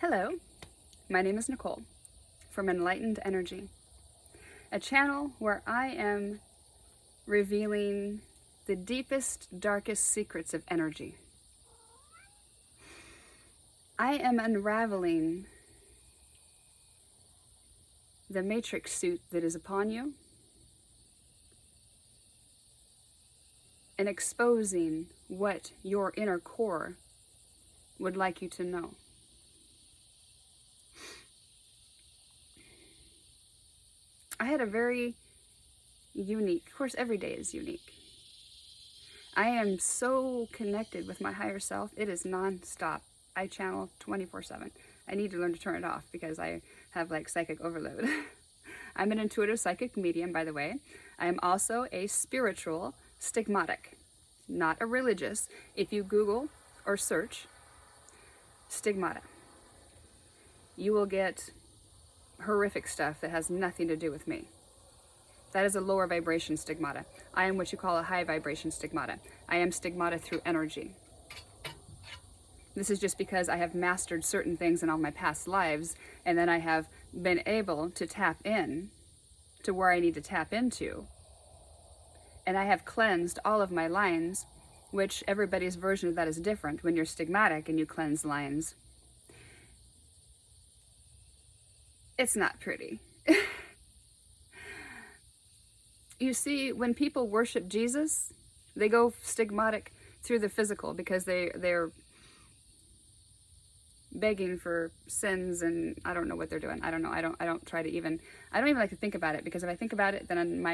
Hello, my name is Nicole from Enlightened Energy, a channel where I am revealing the deepest, darkest secrets of energy. I am unraveling the matrix suit that is upon you and exposing what your inner core would like you to know. I had a very unique, of course every day is unique. I am so connected with my higher self, it is non-stop. I channel 24/7. I need to learn to turn it off because I have like psychic overload. I'm an intuitive psychic medium, by the way. I am also a spiritual stigmatic, not a religious. If you Google or search stigmata, you will get horrific stuff that has nothing to do with me. That is a lower vibration stigmata. I am what you call a high vibration stigmata. I am stigmata through energy. This is just because I have mastered certain things in all my past lives, and then I have been able to tap in to where I need to tap into. And I have cleansed all of my lines, which everybody's version of that is different. When you're stigmatic and you cleanse lines, it's not pretty. You see, when people worship Jesus, they go stigmatic through the physical because they're begging for sins, and I don't know what they're doing. I don't know. I don't try to even. I don't even like to think about it, because if I think about it, then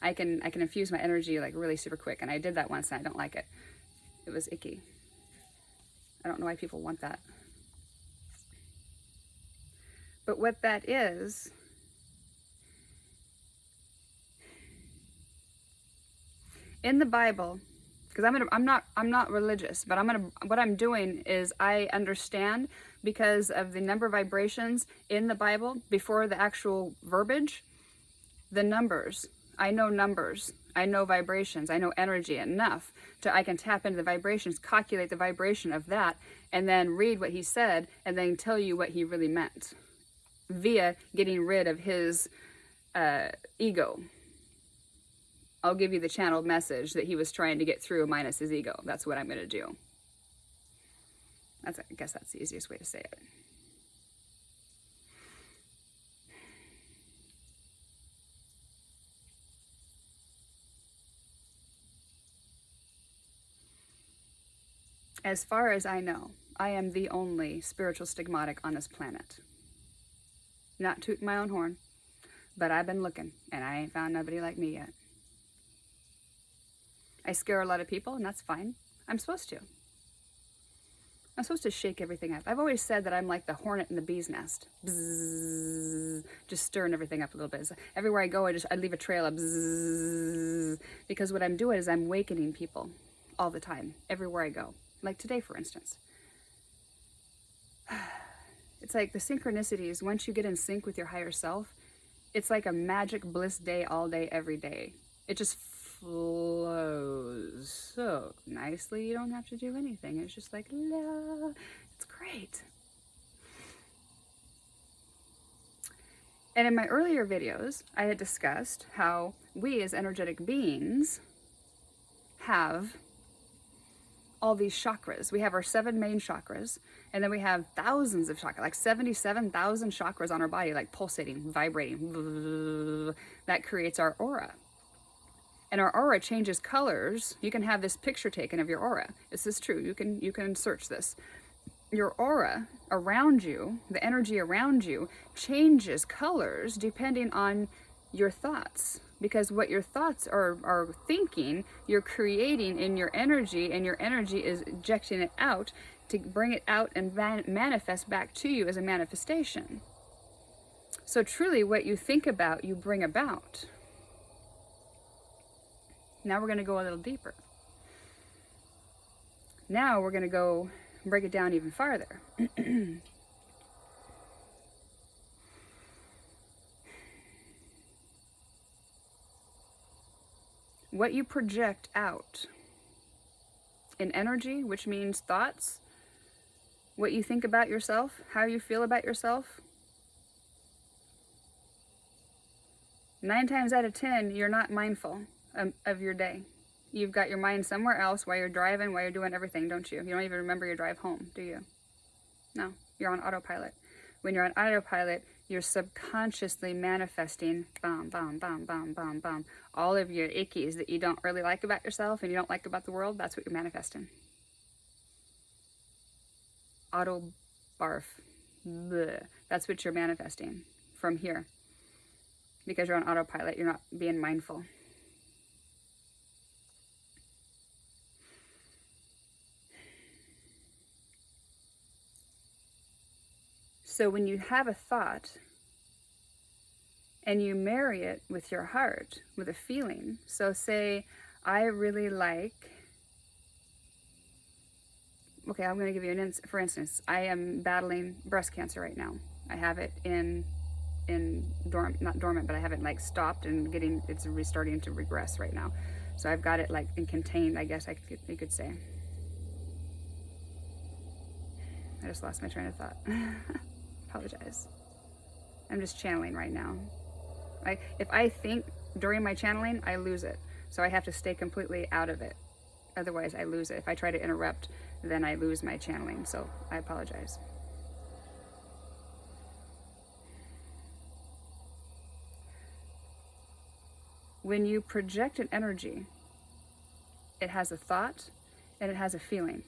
I can infuse my energy like really super quick. And I did that once, and I don't like it. It was icky. I don't know why people want that. But what that is in the Bible, because I'm not religious, but what I'm doing is I understand, because of the number of vibrations in the Bible before the actual verbiage, the numbers. I know numbers, I know vibrations, I know energy enough to I can tap into the vibrations, calculate the vibration of that, and then read what he said, and then tell you what he really meant via getting rid of his ego. I'll give you the channeled message that he was trying to get through minus his ego. That's what I'm going to do. I guess that's the easiest way to say it. As far as I know, I am the only spiritual stigmatic on this planet. Not tooting my own horn, but I've been looking, and I ain't found nobody like me yet. I scare a lot of people, and that's fine. I'm supposed to. I'm supposed to shake everything up. I've always said that I'm like the hornet in the bee's nest. Bzzz, just stirring everything up a little bit. So everywhere I go, I leave a trail of bzzz, because what I'm doing is I'm awakening people all the time, everywhere I go. Like today, for instance. It's like the synchronicities, once you get in sync with your higher self, it's like a magic bliss day all day, every day. It just flows so nicely. You don't have to do anything. It's just like, la. It's great. And in my earlier videos, I had discussed how we as energetic beings have all these chakras. We have our 7 main chakras, and then we have thousands of chakras, like 77,000 chakras on our body, like pulsating, vibrating. That creates our aura. And our aura changes colors. You can have this picture taken of your aura. This is true. You can search this. Your aura around you, the energy around you, changes colors depending on your thoughts. Because what your thoughts are thinking, you're creating in your energy, and your energy is injecting it out to bring it out and manifest back to you as a manifestation. So truly what you think about, you bring about. Now we're going to go a little deeper. Now we're going to go break it down even farther. What you project out in energy, which means thoughts, what you think about yourself, how you feel about yourself, 9 times out of 10, you're not mindful of your day. You've got your mind somewhere else while you're driving, while you're doing everything, don't you? You don't even remember your drive home, do you? No, you're on autopilot. When you're on autopilot, you're subconsciously manifesting, bum, bum, bum, bum, bum, bum. All of your ickies that you don't really like about yourself and you don't like about the world, that's what you're manifesting. Auto barf. Bleh. That's what you're manifesting from here. Because you're on autopilot, you're not being mindful. So when you have a thought and you marry it with your heart, with a feeling, so say, I really like, okay, I'm going to give you for instance, I am battling breast cancer right now. I have it not dormant, but I have it like stopped and it's restarting to regress right now. So I've got it like in contained, I guess you could say. I just lost my train of thought. Apologize. I'm just channeling right now. If I think during my channeling, I lose it. So I have to stay completely out of it. Otherwise, I lose it. If I try to interrupt, then I lose my channeling. So I apologize. When you project an energy, it has a thought and it has a feeling.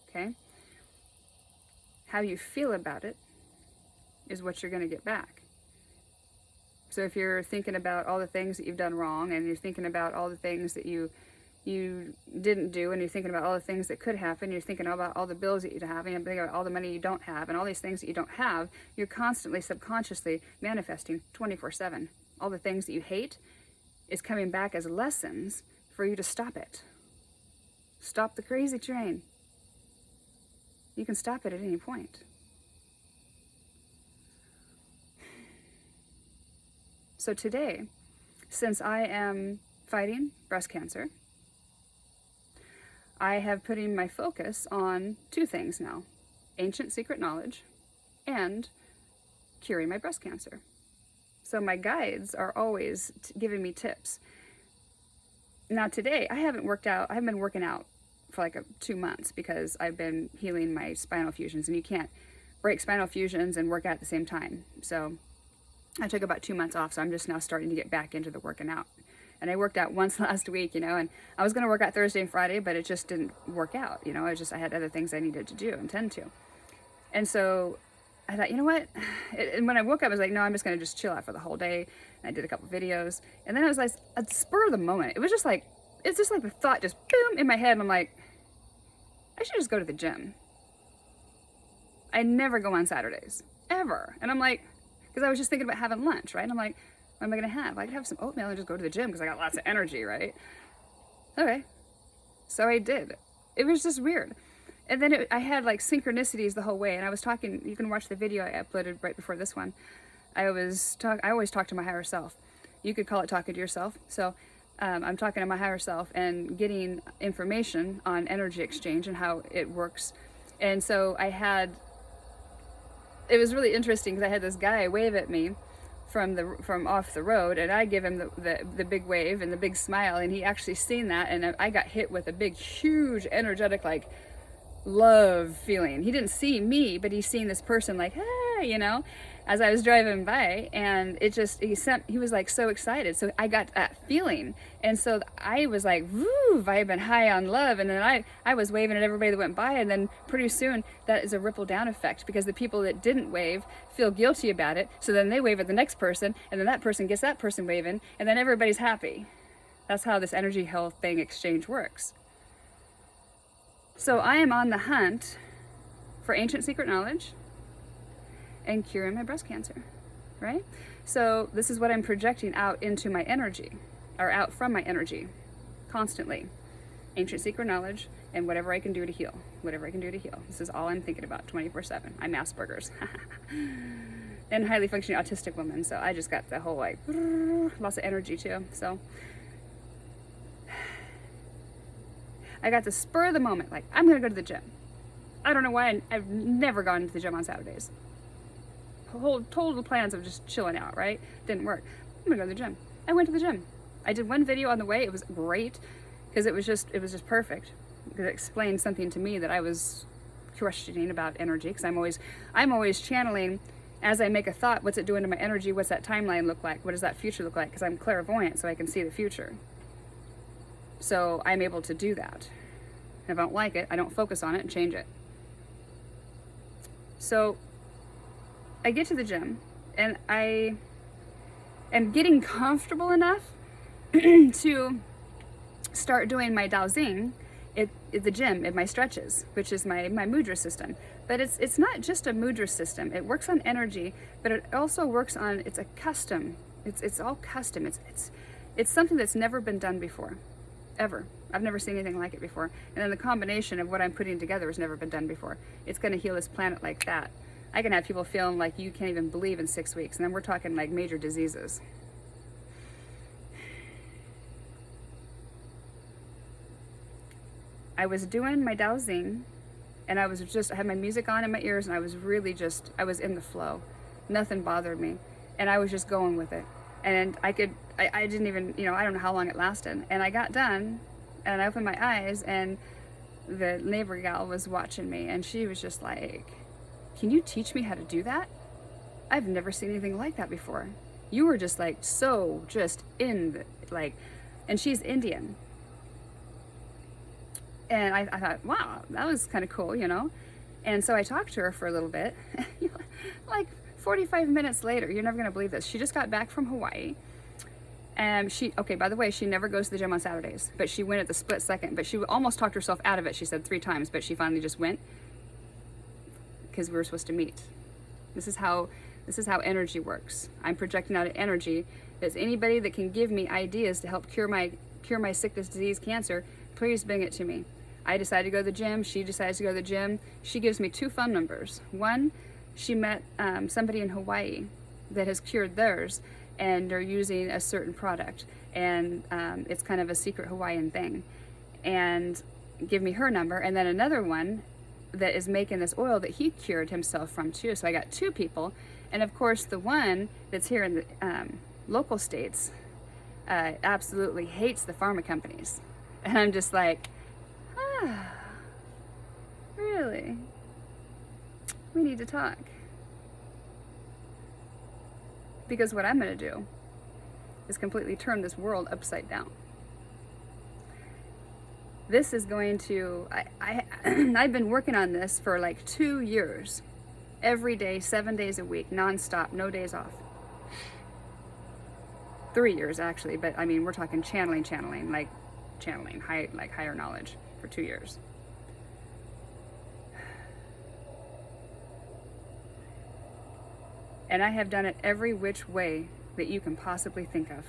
Okay? How you feel about it is what you're going to get back. So if you're thinking about all the things that you've done wrong, and you're thinking about all the things that you didn't do, and you're thinking about all the things that could happen, you're thinking about all the bills that you have, and you're thinking about all the money you don't have, and all these things that you don't have, you're constantly subconsciously manifesting 24/7. All the things that you hate is coming back as lessons for you to stop it. Stop the crazy train. You can stop it at any point. So today, since I am fighting breast cancer, I have putting my focus on 2 things now: ancient secret knowledge and curing my breast cancer. So my guides are always giving me tips. Now today, I haven't been working out for like 2 months because I've been healing my spinal fusions, and you can't break spinal fusions and work out at the same time. So I took about 2 months off, so I'm just now starting to get back into the working out. And I worked out once last week, and I was going to work out Thursday and Friday, but it just didn't work out. I had other things I needed to do and tend to. And so I thought, you know what? And when I woke up, I was like, no, I'm just going to just chill out for the whole day. And I did a couple videos. And then I was like, at the spur of the moment, it's just like the thought just boom in my head. And I'm like, I should just go to the gym. I never go on Saturdays, ever. And I'm like, because I was just thinking about having lunch, right? And I'm like, what am I going to have? I could have some oatmeal and just go to the gym because I got lots of energy, right? Okay. So I did. It was just weird. And then I had like synchronicities the whole way. And I was talking, you can watch the video I uploaded right before this one. I always talk to my higher self. You could call it talking to yourself. So I'm talking to my higher self and getting information on energy exchange and how it works. And so it was really interesting because I had this guy wave at me from off the road, and I give him the big wave and the big smile, and he actually seen that, and I got hit with a big, huge, energetic, like, love feeling. He didn't see me, but he seen this person like, hey, as I was driving by, and he was like so excited. So I got that feeling. And so I was like, woo, vibing high on love. And then I was waving at everybody that went by. And then pretty soon that is a ripple down effect, because the people that didn't wave feel guilty about it. So then they wave at the next person, and then that person gets that person waving, and then everybody's happy. That's how this energy health thing exchange works. So I am on the hunt for ancient secret knowledge and curing my breast cancer, right? So this is what I'm projecting out into my energy, or out from my energy, constantly. Ancient secret knowledge and whatever I can do to heal. Whatever I can do to heal. This is all I'm thinking about 24/7. I'm Asperger's. And highly functioning autistic woman, so I just got the whole like, lots of energy too, so. I got the spur of the moment, like, I'm going to go to the gym. I don't know why I've never gone to the gym on Saturdays. Whole total plans of just chilling out, right? Didn't work. I'm going to go to the gym. I went to the gym. I did one video on the way. It was great because it was just perfect. Because it explained something to me that I was questioning about energy, because I'm always channeling as I make a thought. What's it doing to my energy? What's that timeline look like? What does that future look like? Because I'm clairvoyant, so I can see the future. So I'm able to do that. If I don't like it, I don't focus on it and change it. So I get to the gym and I am getting comfortable enough to start doing my Dowsing at the gym, in my stretches, which is my mudra system. But it's not just a mudra system. It works on energy, but it also works on, it's a custom. It's all custom. It's something that's never been done before, ever. I've never seen anything like it before. And then the combination of what I'm putting together has never been done before. It's going to heal this planet like that. I can have people feeling like you can't even believe in 6 weeks, and then we're talking like major diseases. I was doing my Dowsing, and I had my music on in my ears, and I was really I was in the flow. Nothing bothered me, and I was just going with it. And I didn't even, I don't know how long it lasted. And I got done, and I opened my eyes, and the neighbor gal was watching me, and she was just like, "Can you teach me how to do that? I've never seen anything like that before. You were just like, so just in the, like," and she's Indian. And I thought, wow, that was kind of cool, And so I talked to her for a little bit. Like 45 minutes later, you're never going to believe this. She just got back from Hawaii. And okay, by the way, she never goes to the gym on Saturdays, but she went at the split second. But she almost talked herself out of it, she said 3 times, but she finally just went because we were supposed to meet. This is how energy works. I'm projecting out an energy. There's anybody that can give me ideas to help cure my sickness, disease, cancer, please bring it to me. I decided to go to the gym. She decides to go to the gym. She gives me 2 phone numbers. One, she met somebody in Hawaii that has cured theirs, and they're using a certain product, and it's kind of a secret Hawaiian thing. And give me her number. And then another one that is making this oil that he cured himself from too. So I got 2 people. And of course, the one that's here in the local states absolutely hates the pharma companies. And I'm just like, really? We need to talk. Because what I'm going to do is completely turn this world upside down. This is going to, I've been working on this for like 2 years. Every day, 7 days a week, nonstop, no days off. 3 years actually, but I mean, we're talking channeling, higher knowledge for 2 years. And I have done it every which way that you can possibly think of.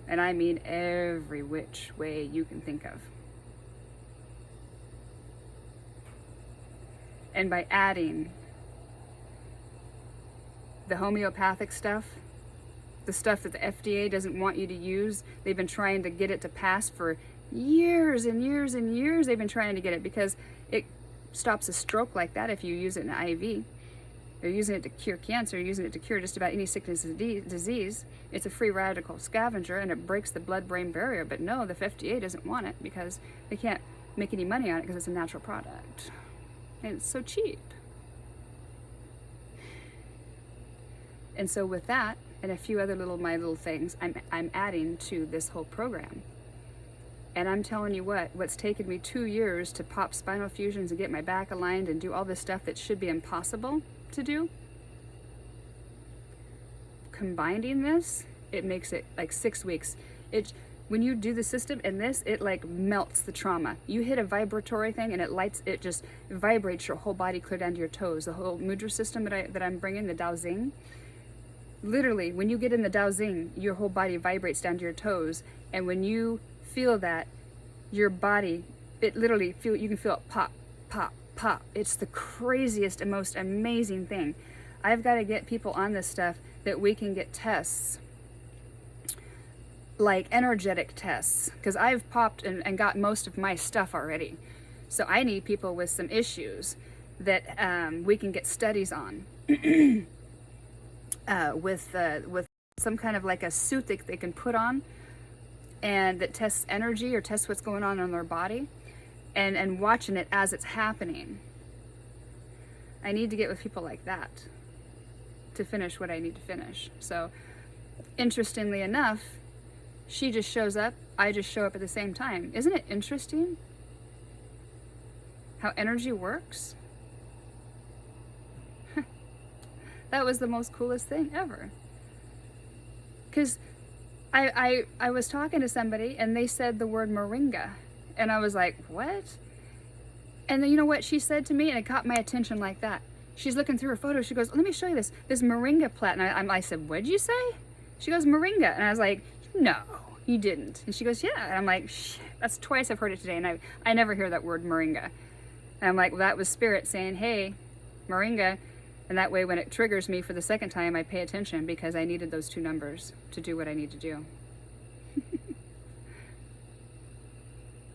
And I mean every which way you can think of. And by adding the homeopathic stuff, the stuff that the FDA doesn't want you to use, they've been trying to get it to pass for years and years and years. They've been trying to get it because it stops a stroke like that if you use it in an IV. They're using it to cure cancer, using it to cure just about any sickness and disease. It's a free radical scavenger, and it breaks the blood-brain barrier. But no, the FDA doesn't want it because they can't make any money on it because it's a natural product. And it's so cheap. And so with that, and a few other my little things, I'm adding to this whole program. And I'm telling you what's taken me 2 years to pop spinal fusions and get my back aligned and do all this stuff that should be impossible to do. Combining this, it makes it like 6 weeks. When you do the system and this, it like melts the trauma. You hit a vibratory thing and it just vibrates your whole body clear down to your toes. The whole mudra system that I'm bringing, the Dowsing, literally, when you get in the Dowsing, your whole body vibrates down to your toes. And when you feel that, your body, it literally, you can feel it pop, pop, pop. It's the craziest and most amazing thing. I've got to get people on this stuff that we can get tests like energetic tests, because I've popped and got most of my stuff already. So I need people with some issues that we can get studies on with some kind of like a suit that they can put on and that tests energy or tests what's going on in their body, and watching it as it's happening. I need to get with people like that to finish what I need to finish. So interestingly enough, she just shows up, I just show up at the same time. Isn't it interesting how energy works? That was the most coolest thing ever. Because I was talking to somebody and they said the word moringa. And I was like, what? And then you know what she said to me? And it caught my attention like that. She's looking through her photo. She goes, let me show you this moringa plant. And I said, what'd you say? She goes, moringa. And I was like, no, you didn't. And she goes, yeah. And I'm like, shit, that's twice I've heard it today. And I never hear that word moringa. And I'm like, well, that was spirit saying, hey, moringa. And that way when it triggers me for the second time, I pay attention because I needed those two numbers to do what I need to do.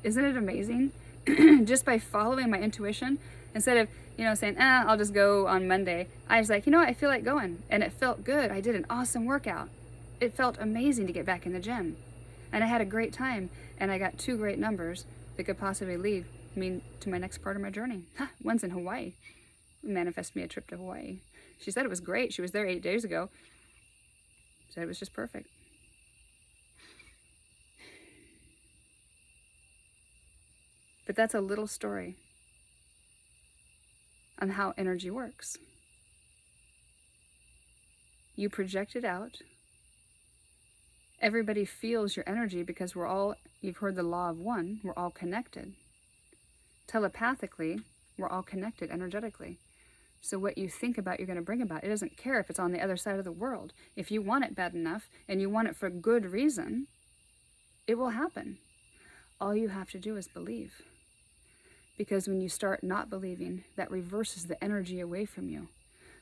Isn't it amazing? Just by following my intuition, instead of, saying, I'll just go on Monday, I was like, what, I feel like going. And it felt good. I did an awesome workout. It felt amazing to get back in the gym. And I had a great time. And I got 2 great numbers that could possibly lead me to my next part of my journey. One's in Hawaii. Manifest me a trip to Hawaii. She said it was great. She was there 8 days ago. Said it was just perfect. But that's a little story on how energy works. You project it out. Everybody feels your energy because you've heard the law of one, we're all connected. Telepathically, we're all connected energetically. So what you think about, you're going to bring about. It doesn't care if it's on the other side of the world. If you want it bad enough and you want it for good reason, it will happen. All you have to do is believe. Because when you start not believing, that reverses the energy away from you.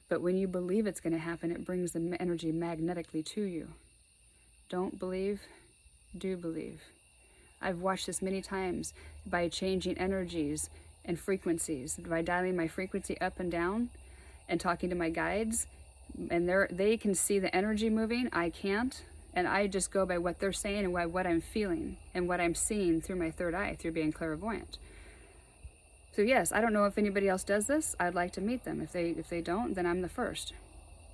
But when you believe it's going to happen, it brings the energy magnetically to you. Don't believe, do believe. I've watched this many times by changing energies and frequencies, by dialing my frequency up and down and talking to my guides, and they can see the energy moving, I can't, and I just go by what they're saying and by what I'm feeling and what I'm seeing through my third eye, through being clairvoyant. So yes, I don't know if anybody else does this. I'd like to meet them. If they don't, then I'm the first.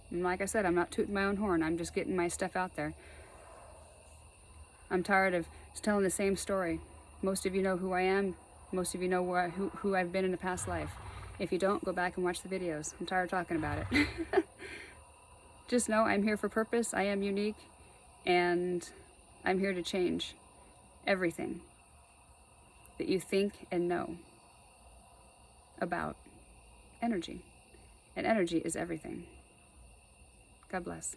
And like I said, I'm not tooting my own horn. I'm just getting my stuff out there. I'm tired of telling the same story. Most of you know who I am. Most of you know who I've been in a past life. If you don't, go back and watch the videos. I'm tired of talking about it. Just know I'm here for purpose. I am unique. And I'm here to change everything that you think and know about energy. And energy is everything. God bless.